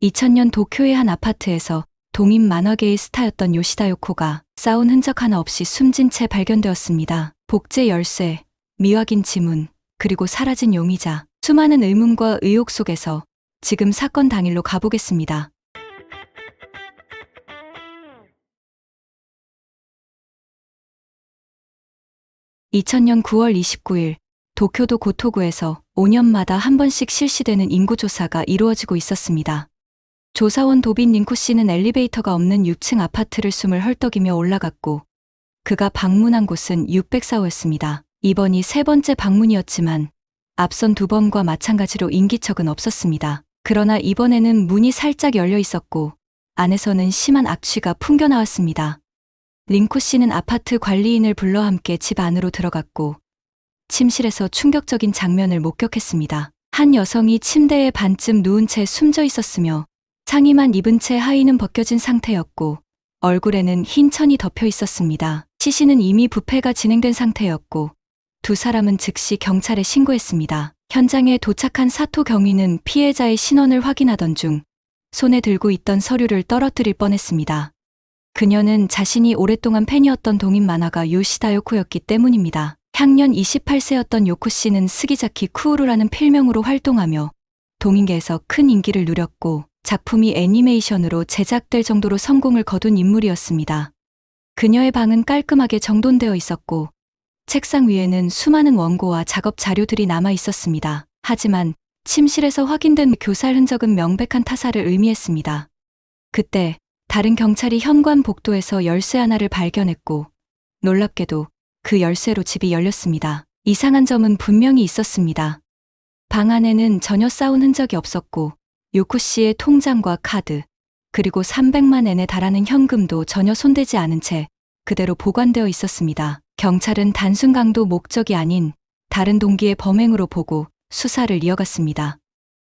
2000년 도쿄의 한 아파트에서 동인 만화계의 스타였던 요시다 요코가 싸운 흔적 하나 없이 숨진 채 발견되었습니다. 복제 열쇠, 미확인 지문, 그리고 사라진 용의자. 수많은 의문과 의혹 속에서 지금 사건 당일로 가보겠습니다. (2000년 9월 29일) 도쿄도 고토구에서 5년마다 한 번씩 실시되는 인구조사가 이루어지고 있었습니다. 조사원 도빈 링코 씨는 엘리베이터가 없는 6층 아파트를 숨을 헐떡이며 올라갔고 그가 방문한 곳은 604호였습니다. 이번이 세 번째 방문이었지만 앞선 두 번과 마찬가지로 인기척은 없었습니다. 그러나 이번에는 문이 살짝 열려 있었고 안에서는 심한 악취가 풍겨나왔습니다. 링코 씨는 아파트 관리인을 불러 함께 집 안으로 들어갔고 침실에서 충격적인 장면을 목격했습니다. 한 여성이 침대에 반쯤 누운 채 숨져 있었으며 상의만 입은 채 하의는 벗겨진 상태였고 얼굴에는 흰 천이 덮여 있었습니다. 시신은 이미 부패가 진행된 상태였고 두 사람은 즉시 경찰에 신고했습니다. 현장에 도착한 사토 경위는 피해자의 신원을 확인하던 중 손에 들고 있던 서류를 떨어뜨릴 뻔했습니다. 그녀는 자신이 오랫동안 팬이었던 동인 만화가 요시다 요코였기 때문입니다. 향년 28세였던 요코 씨는 스기자키 쿠우루라는 필명으로 활동하며 동인계에서 큰 인기를 누렸고 작품이 애니메이션으로 제작될 정도로 성공을 거둔 인물이었습니다. 그녀의 방은 깔끔하게 정돈되어 있었고 책상 위에는 수많은 원고와 작업 자료들이 남아 있었습니다. 하지만 침실에서 확인된 교살 흔적은 명백한 타살을 의미했습니다. 그때 다른 경찰이 현관 복도에서 열쇠 하나를 발견했고 놀랍게도 그 열쇠로 집이 열렸습니다. 이상한 점은 분명히 있었습니다. 방 안에는 전혀 싸운 흔적이 없었고 요코 씨의 통장과 카드, 그리고 300만 엔에 달하는 현금도 전혀 손대지 않은 채 그대로 보관되어 있었습니다. 경찰은 단순 강도 목적이 아닌 다른 동기의 범행으로 보고 수사를 이어갔습니다.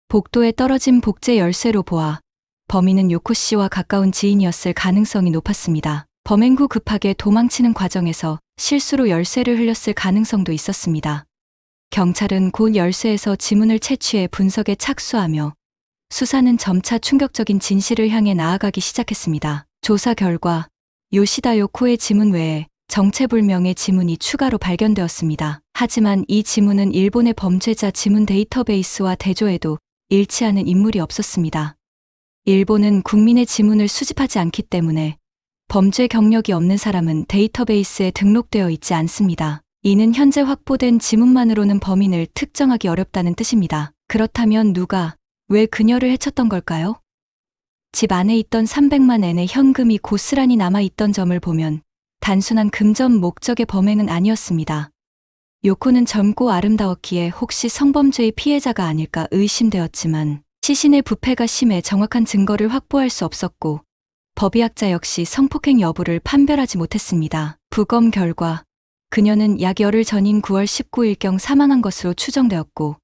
복도에 떨어진 복제 열쇠로 보아 범인은 요코 씨와 가까운 지인이었을 가능성이 높았습니다. 범행 후 급하게 도망치는 과정에서 실수로 열쇠를 흘렸을 가능성도 있었습니다. 경찰은 곧 열쇠에서 지문을 채취해 분석에 착수하며 수사는 점차 충격적인 진실을 향해 나아가기 시작했습니다. 조사 결과 요시다 요코의 지문 외에 정체불명의 지문이 추가로 발견되었습니다. 하지만 이 지문은 일본의 범죄자 지문 데이터베이스와 대조해도 일치하는 인물이 없었습니다. 일본은 국민의 지문을 수집하지 않기 때문에 범죄 경력이 없는 사람은 데이터베이스에 등록되어 있지 않습니다. 이는 현재 확보된 지문만으로는 범인을 특정하기 어렵다는 뜻입니다. 그렇다면 누가, 왜 그녀를 해쳤던 걸까요? 집 안에 있던 300만 엔의 현금이 고스란히 남아있던 점을 보면 단순한 금전 목적의 범행은 아니었습니다. 요코는 젊고 아름다웠기에 혹시 성범죄의 피해자가 아닐까 의심되었지만 시신의 부패가 심해 정확한 증거를 확보할 수 없었고 법의학자 역시 성폭행 여부를 판별하지 못했습니다. 부검 결과 그녀는 약 열흘 전인 9월 19일경 사망한 것으로 추정되었고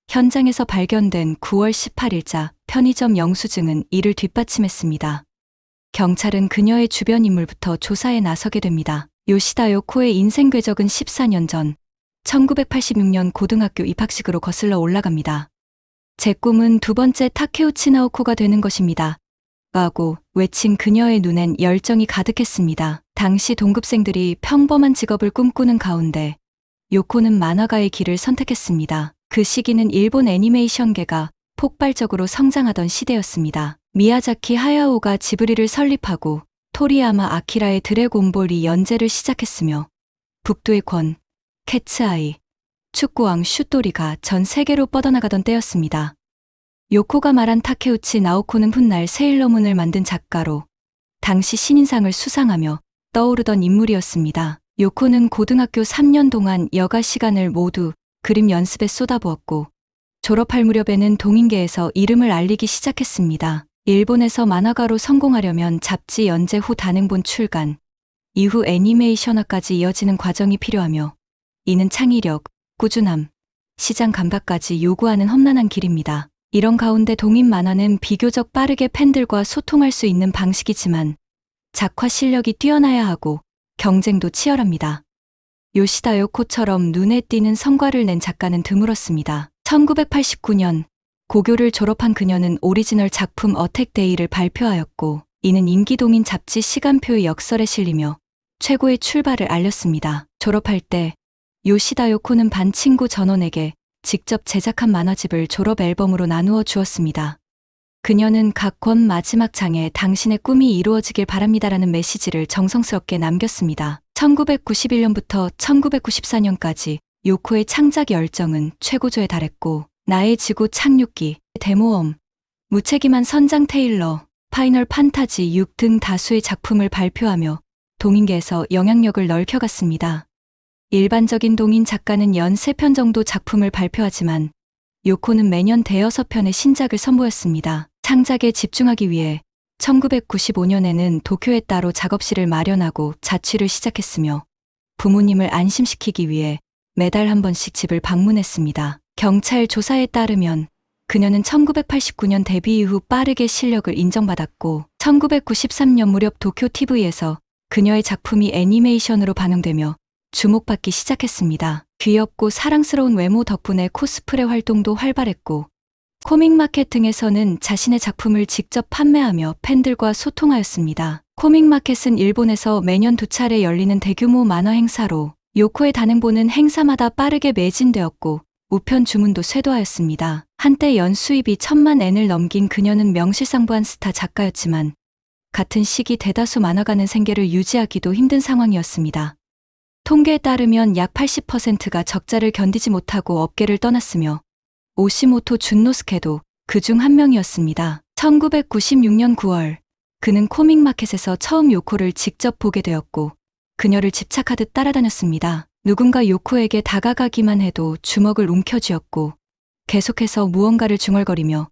현장에서 발견된 9월 18일자 편의점 영수증은 이를 뒷받침했습니다. 경찰은 그녀의 주변 인물부터 조사에 나서게 됩니다. 요시다 요코의 인생 궤적은 14년 전 1986년 고등학교 입학식으로 거슬러 올라갑니다. 제 꿈은 두 번째 타케우치 나오코가 되는 것입니다. 라고 외친 그녀의 눈엔 열정이 가득했습니다. 당시 동급생들이 평범한 직업을 꿈꾸는 가운데 요코는 만화가의 길을 선택했습니다. 그 시기는 일본 애니메이션계가 폭발적으로 성장하던 시대였습니다. 미야자키 하야오가 지브리를 설립하고 토리야마 아키라의 드래곤볼이 연재를 시작했으며 북두의 권, 캐츠아이, 축구왕 슛돌이가 전 세계로 뻗어나가던 때였습니다. 요코가 말한 타케우치 나오코는 훗날 세일러문을 만든 작가로 당시 신인상을 수상하며 떠오르던 인물이었습니다. 요코는 고등학교 3년 동안 여가 시간을 모두 그림 연습에 쏟아부었고 졸업할 무렵에는 동인계에서 이름을 알리기 시작했습니다. 일본에서 만화가로 성공하려면 잡지 연재 후 단행본 출간, 이후 애니메이션화까지 이어지는 과정이 필요하며 이는 창의력, 꾸준함, 시장 감각까지 요구하는 험난한 길입니다. 이런 가운데 동인 만화는 비교적 빠르게 팬들과 소통할 수 있는 방식이지만 작화 실력이 뛰어나야 하고 경쟁도 치열합니다. 요시다 요코처럼 눈에 띄는 성과를 낸 작가는 드물었습니다. 1989년 고교를 졸업한 그녀는 오리지널 작품 어택데이를 발표하였고, 이는 인기동인 잡지 시간표의 역설에 실리며 최고의 출발을 알렸습니다. 졸업할 때 요시다 요코는 반 친구 전원에게 직접 제작한 만화집을 졸업 앨범으로 나누어 주었습니다. 그녀는 각 권 마지막 장에 당신의 꿈이 이루어지길 바랍니다라는 메시지를 정성스럽게 남겼습니다. 1991년부터 1994년까지 요코의 창작 열정은 최고조에 달했고, 나의 지구 착륙기, 데모엄, 무책임한 선장 테일러, 파이널 판타지 6 등 다수의 작품을 발표하며 동인계에서 영향력을 넓혀갔습니다. 일반적인 동인 작가는 연 3편 정도 작품을 발표하지만 요코는 매년 대여섯 편의 신작을 선보였습니다. 창작에 집중하기 위해 1995년에는 도쿄에 따로 작업실을 마련하고 자취를 시작했으며 부모님을 안심시키기 위해 매달 한 번씩 집을 방문했습니다. 경찰 조사에 따르면 그녀는 1989년 데뷔 이후 빠르게 실력을 인정받았고 1993년 무렵 도쿄 TV에서 그녀의 작품이 애니메이션으로 반영되며 주목받기 시작했습니다. 귀엽고 사랑스러운 외모 덕분에 코스프레 활동도 활발했고 코믹 마켓 등에서는 자신의 작품을 직접 판매하며 팬들과 소통하였습니다. 코믹 마켓은 일본에서 매년 2차례 열리는 대규모 만화 행사로 요코의 단행본은 행사마다 빠르게 매진되었고 우편 주문도 쇄도하였습니다. 한때 연수입이 1000만 엔을 넘긴 그녀는 명실상부한 스타 작가였지만 같은 시기 대다수 만화가는 생계를 유지하기도 힘든 상황이었습니다. 통계에 따르면 약 80%가 적자를 견디지 못하고 업계를 떠났으며 오시모토 준노스케도 그중 한 명이었습니다. 1996년 9월 그는 코믹 마켓에서 처음 요코를 직접 보게 되었고 그녀를 집착하듯 따라다녔습니다. 누군가 요코에게 다가가기만 해도 주먹을 움켜쥐었고 계속해서 무언가를 중얼거리며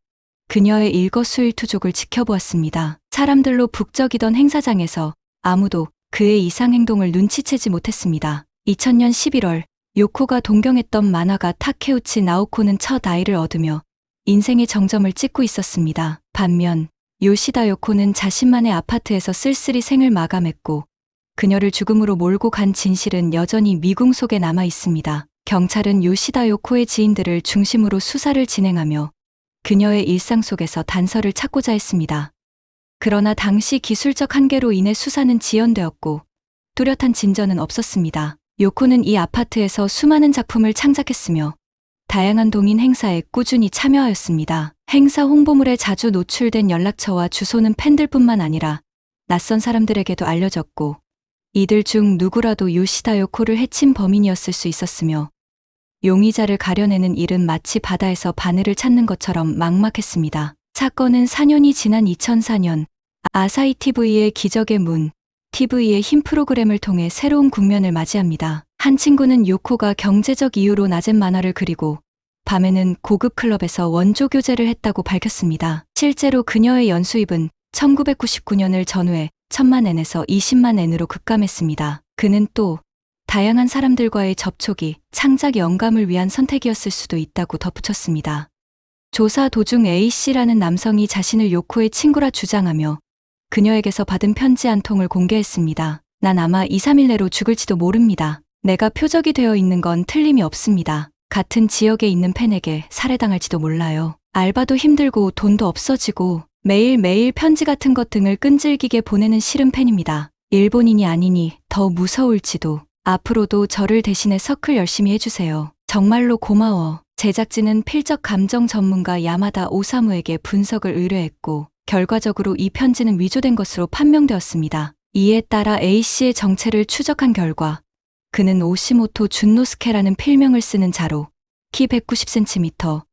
그녀의 일거수일투족을 지켜보았습니다. 사람들로 북적이던 행사장에서 아무도 그의 이상 행동을 눈치채지 못했습니다. 2000년 11월 요코가 동경했던 만화가 타케우치 나오코는 첫 아이를 얻으며 인생의 정점을 찍고 있었습니다. 반면 요시다 요코는 자신만의 아파트에서 쓸쓸히 생을 마감했고 그녀를 죽음으로 몰고 간 진실은 여전히 미궁 속에 남아 있습니다. 경찰은 요시다 요코의 지인들을 중심으로 수사를 진행하며 그녀의 일상 속에서 단서를 찾고자 했습니다. 그러나 당시 기술적 한계로 인해 수사는 지연되었고 뚜렷한 진전은 없었습니다. 요코는 이 아파트에서 수많은 작품을 창작했으며 다양한 동인 행사에 꾸준히 참여하였습니다. 행사 홍보물에 자주 노출된 연락처와 주소는 팬들뿐만 아니라 낯선 사람들에게도 알려졌고 이들 중 누구라도 요시다 요코를 해친 범인이었을 수 있었으며 용의자를 가려내는 일은 마치 바다에서 바늘을 찾는 것처럼 막막했습니다. 사건은 4년이 지난 2004년 아사히 TV의 기적의 문, TV의 힘 프로그램을 통해 새로운 국면을 맞이합니다. 한 친구는 요코가 경제적 이유로 낮은 만화를 그리고 밤에는 고급 클럽에서 원조 교제를 했다고 밝혔습니다. 실제로 그녀의 연수입은 1999년을 전후해 1000만 엔에서 20만 엔으로 급감했습니다. 그는 또 다양한 사람들과의 접촉이 창작 영감을 위한 선택이었을 수도 있다고 덧붙였습니다. 조사 도중 A씨라는 남성이 자신을 요코의 친구라 주장하며 그녀에게서 받은 편지 한 통을 공개했습니다. 난 아마 2, 3일 내로 죽을지도 모릅니다. 내가 표적이 되어 있는 건 틀림이 없습니다. 같은 지역에 있는 팬에게 살해당할지도 몰라요. 알바도 힘들고 돈도 없어지고 매일매일 편지 같은 것 등을 끈질기게 보내는 싫은 팬입니다. 일본인이 아니니 더 무서울지도. 앞으로도 저를 대신해 서클 열심히 해주세요. 정말로 고마워. 제작진은 필적 감정 전문가 야마다 오사무에게 분석을 의뢰했고 결과적으로 이 편지는 위조된 것으로 판명되었습니다. 이에 따라 A씨의 정체를 추적한 결과 그는 오시모토 준노스케라는 필명을 쓰는 자로 키 190cm,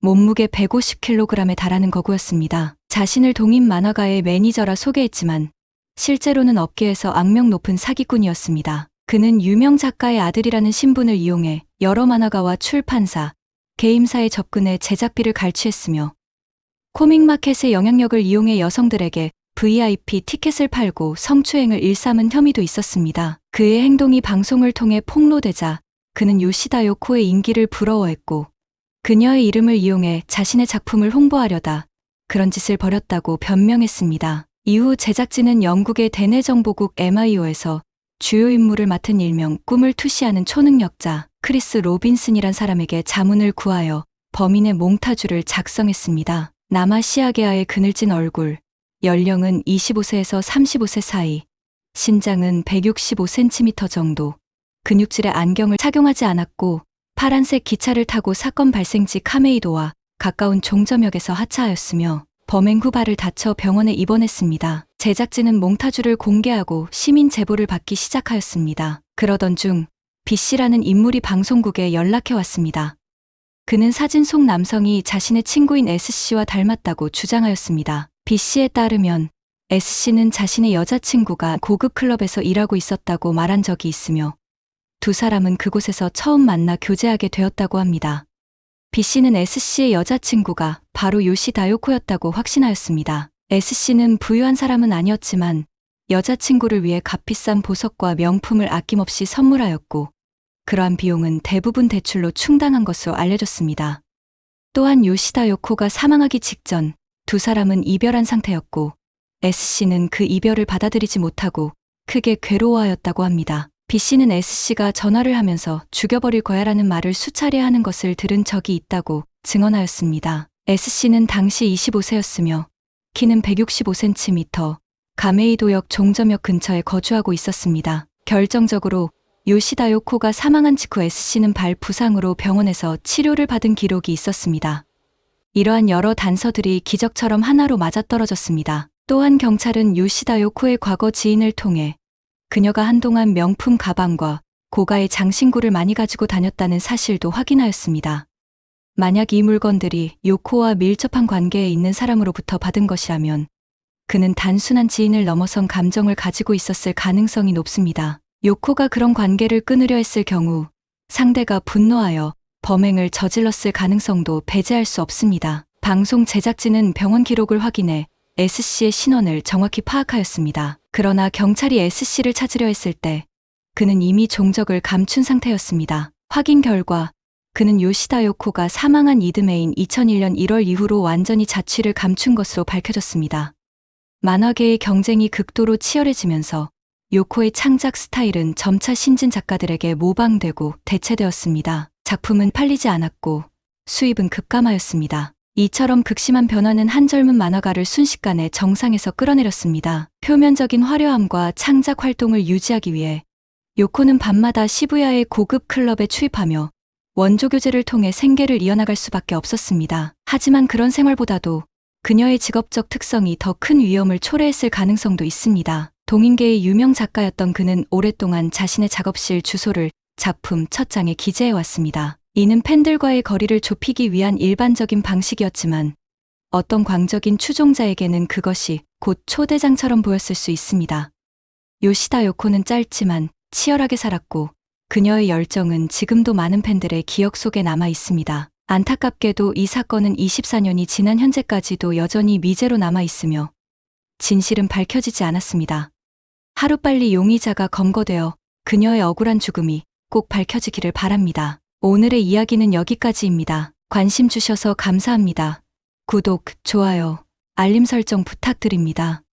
몸무게 150kg에 달하는 거구였습니다. 자신을 동인 만화가의 매니저라 소개했지만 실제로는 업계에서 악명 높은 사기꾼이었습니다. 그는 유명 작가의 아들이라는 신분을 이용해 여러 만화가와 출판사, 게임사에 접근해 제작비를 갈취했으며 코믹마켓의 영향력을 이용해 여성들에게 VIP 티켓을 팔고 성추행을 일삼은 혐의도 있었습니다. 그의 행동이 방송을 통해 폭로되자 그는 요시다 요코의 인기를 부러워했고 그녀의 이름을 이용해 자신의 작품을 홍보하려다 그런 짓을 벌였다고 변명했습니다. 이후 제작진은 영국의 대내정보국 MIO에서 주요 임무를 맡은 일명 꿈을 투시하는 초능력자 크리스 로빈슨이란 사람에게 자문을 구하여 범인의 몽타주를 작성했습니다. 남아시아계아의 그늘진 얼굴, 연령은 25세에서 35세 사이, 신장은 165cm 정도, 근육질의 안경을 착용하지 않았고 파란색 기차를 타고 사건 발생지 카메이도와 가까운 종점역에서 하차하였으며 범행 후 발을 다쳐 병원에 입원했습니다. 제작진은 몽타주를 공개하고 시민 제보를 받기 시작하였습니다. 그러던 중 B씨라는 인물이 방송국에 연락해 왔습니다. 그는 사진 속 남성이 자신의 친구인 S씨와 닮았다고 주장하였습니다. B씨에 따르면 S씨는 자신의 여자친구가 고급 클럽에서 일하고 있었다고 말한 적이 있으며 두 사람은 그곳에서 처음 만나 교제하게 되었다고 합니다. B씨는 S씨의 여자친구가 바로 요시다 요코였다고 확신하였습니다. S씨는 부유한 사람은 아니었지만 여자친구를 위해 값비싼 보석과 명품을 아낌없이 선물하였고 그러한 비용은 대부분 대출로 충당한 것으로 알려졌습니다. 또한 요시다 요코가 사망하기 직전 두 사람은 이별한 상태였고 S씨는 그 이별을 받아들이지 못하고 크게 괴로워하였다고 합니다. B씨는 S씨가 전화를 하면서 죽여버릴 거야라는 말을 수차례 하는 것을 들은 적이 있다고 증언하였습니다. S씨는 당시 25세였으며 키는 165cm, 가메이도역 종점역 근처에 거주하고 있었습니다. 결정적으로 요시다 요코가 사망한 직후 S씨는 발 부상으로 병원에서 치료를 받은 기록이 있었습니다. 이러한 여러 단서들이 기적처럼 하나로 맞아떨어졌습니다. 또한 경찰은 요시다 요코의 과거 지인을 통해 그녀가 한동안 명품 가방과 고가의 장신구를 많이 가지고 다녔다는 사실도 확인하였습니다. 만약 이 물건들이 요코와 밀접한 관계에 있는 사람으로부터 받은 것이라면 그는 단순한 지인을 넘어선 감정을 가지고 있었을 가능성이 높습니다. 요코가 그런 관계를 끊으려 했을 경우 상대가 분노하여 범행을 저질렀을 가능성도 배제할 수 없습니다. 방송 제작진은 병원 기록을 확인해 S씨의 신원을 정확히 파악하였습니다. 그러나 경찰이 S씨를 찾으려 했을 때 그는 이미 종적을 감춘 상태였습니다. 확인 결과 그는 요시다 요코가 사망한 이듬해인 2001년 1월 이후로 완전히 자취를 감춘 것으로 밝혀졌습니다. 만화계의 경쟁이 극도로 치열해지면서 요코의 창작 스타일은 점차 신진 작가들에게 모방되고 대체되었습니다. 작품은 팔리지 않았고 수입은 급감하였습니다. 이처럼 극심한 변화는 한 젊은 만화가를 순식간에 정상에서 끌어내렸습니다. 표면적인 화려함과 창작 활동을 유지하기 위해 요코는 밤마다 시부야의 고급 클럽에 출입하며 원조 교제를 통해 생계를 이어나갈 수밖에 없었습니다. 하지만 그런 생활보다도 그녀의 직업적 특성이 더 큰 위험을 초래했을 가능성도 있습니다. 동인계의 유명 작가였던 그는 오랫동안 자신의 작업실 주소를 작품 첫 장에 기재해왔습니다. 이는 팬들과의 거리를 좁히기 위한 일반적인 방식이었지만 어떤 광적인 추종자에게는 그것이 곧 초대장처럼 보였을 수 있습니다. 요시다 요코는 짧지만 치열하게 살았고 그녀의 열정은 지금도 많은 팬들의 기억 속에 남아 있습니다. 안타깝게도 이 사건은 24년이 지난 현재까지도 여전히 미제로 남아 있으며 진실은 밝혀지지 않았습니다. 하루빨리 용의자가 검거되어 그녀의 억울한 죽음이 꼭 밝혀지기를 바랍니다. 오늘의 이야기는 여기까지입니다. 관심 주셔서 감사합니다. 구독, 좋아요, 알림 설정 부탁드립니다.